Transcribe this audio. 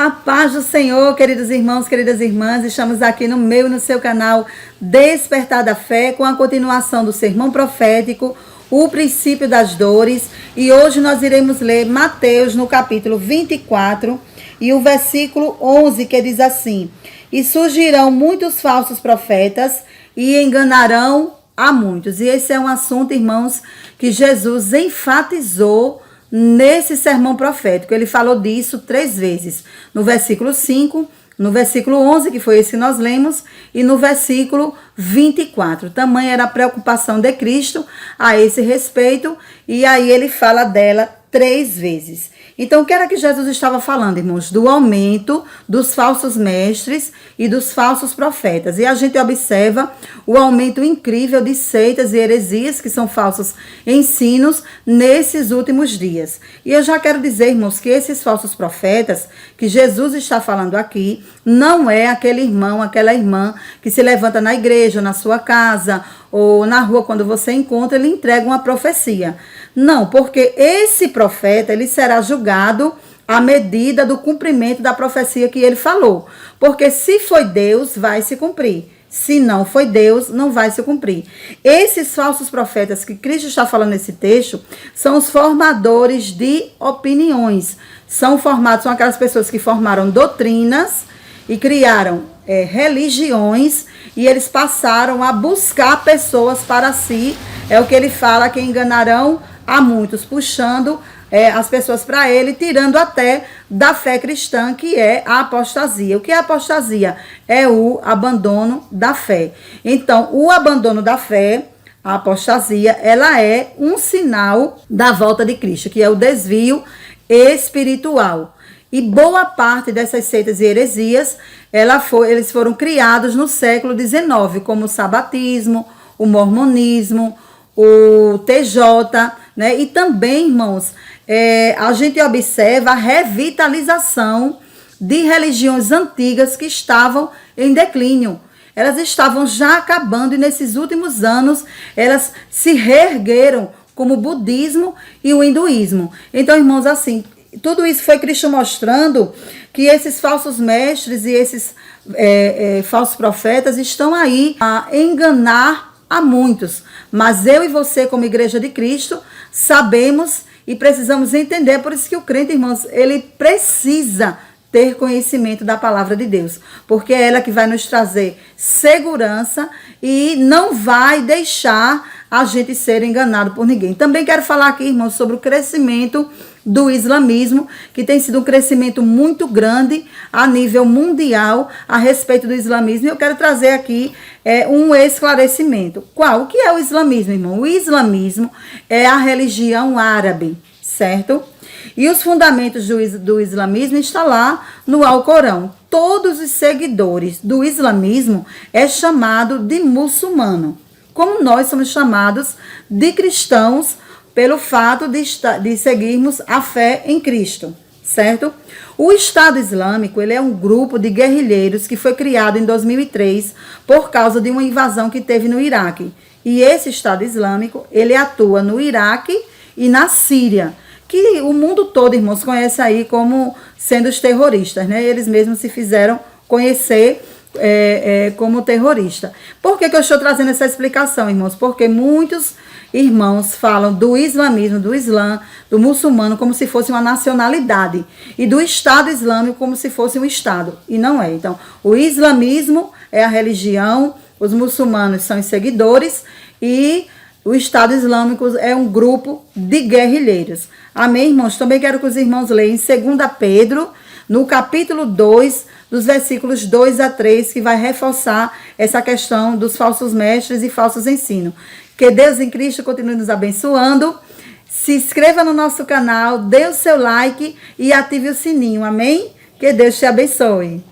A paz do Senhor, queridos irmãos, queridas irmãs, estamos aqui no meu e no seu canal Despertar da Fé, com a continuação do sermão profético, o princípio das dores, e hoje nós iremos ler Mateus no capítulo 24 e o versículo 11, que diz assim: e surgirão muitos falsos profetas e enganarão a muitos. E esse é um assunto, irmãos, que Jesus enfatizou nesse sermão profético. Ele falou disso 3 vezes, no versículo 5, no versículo 11, que foi esse que nós lemos, e no versículo 24. Tamanha era a preocupação de Cristo a esse respeito, e aí ele fala dela 3 vezes. Então, o que era que Jesus estava falando, irmãos? Do aumento dos falsos mestres e dos falsos profetas. E a gente observa o aumento incrível de seitas e heresias, que são falsos ensinos, nesses últimos dias. E eu já quero dizer, irmãos, que esses falsos profetas que Jesus está falando aqui, não é aquele irmão, aquela irmã que se levanta na igreja, na sua casa, ou na rua, quando você encontra, ele entrega uma profecia. Não, porque esse profeta, ele será julgado à medida do cumprimento da profecia que ele falou. Porque se foi Deus, vai se cumprir. Se não foi Deus, não vai se cumprir. Esses falsos profetas que Cristo está falando nesse texto são os formadores de opiniões. São aquelas pessoas que formaram doutrinas e criaram religiões, e eles passaram a buscar pessoas para si. É o que ele fala, que enganarão a muitos, puxando as pessoas para ele, tirando até da fé cristã, que é a apostasia. O que é a apostasia? É o abandono da fé. Então, o abandono da fé, a apostasia, ela é um sinal da volta de Cristo, que é o desvio espiritual. E boa parte dessas seitas e heresias, eles foram criados no século XIX, como o sabatismo, o mormonismo, o TJ, né? E também, irmãos, a gente observa a revitalização de religiões antigas que estavam em declínio. Elas estavam já acabando, e nesses últimos anos elas se reergueram, como o budismo e o hinduísmo. Então, irmãos, assim, tudo isso foi Cristo mostrando que esses falsos mestres e esses falsos profetas estão aí a enganar a muitos. Mas eu e você, como igreja de Cristo, sabemos e precisamos entender. Por isso que o crente, irmãos, ele precisa ter conhecimento da palavra de Deus, porque é ela que vai nos trazer segurança e não vai deixar a gente ser enganado por ninguém. Também quero falar aqui, irmãos, sobre o crescimento do islamismo, que tem sido um crescimento muito grande a nível mundial a respeito do islamismo. E eu quero trazer aqui um esclarecimento. Qual? O que é o islamismo, irmão? O islamismo é a religião árabe, certo? E os fundamentos do islamismo estão lá no Alcorão. Todos os seguidores do islamismo é chamado de muçulmano, como nós somos chamados de cristãos pelo fato de seguirmos a fé em Cristo, certo? O Estado Islâmico, ele é um grupo de guerrilheiros que foi criado em 2003 por causa de uma invasão que teve no Iraque. E esse Estado Islâmico, ele atua no Iraque e na Síria, que o mundo todo, irmãos, conhece aí como sendo os terroristas, né? Eles mesmos se fizeram conhecer como terrorista. Por que eu estou trazendo essa explicação, irmãos? Porque muitos irmãos falam do islamismo, do islã, do muçulmano como se fosse uma nacionalidade, e do Estado Islâmico como se fosse um Estado, e não é. Então, o islamismo é a religião, os muçulmanos são os seguidores, e o Estado Islâmico é um grupo de guerrilheiros. Amém, irmãos? Também quero que os irmãos leiam em 2 Pedro, no capítulo 2, dos versículos 2 a 3, que vai reforçar essa questão dos falsos mestres e falsos ensinos. Que Deus em Cristo continue nos abençoando. Se inscreva no nosso canal, dê o seu like e ative o sininho. Amém? Que Deus te abençoe.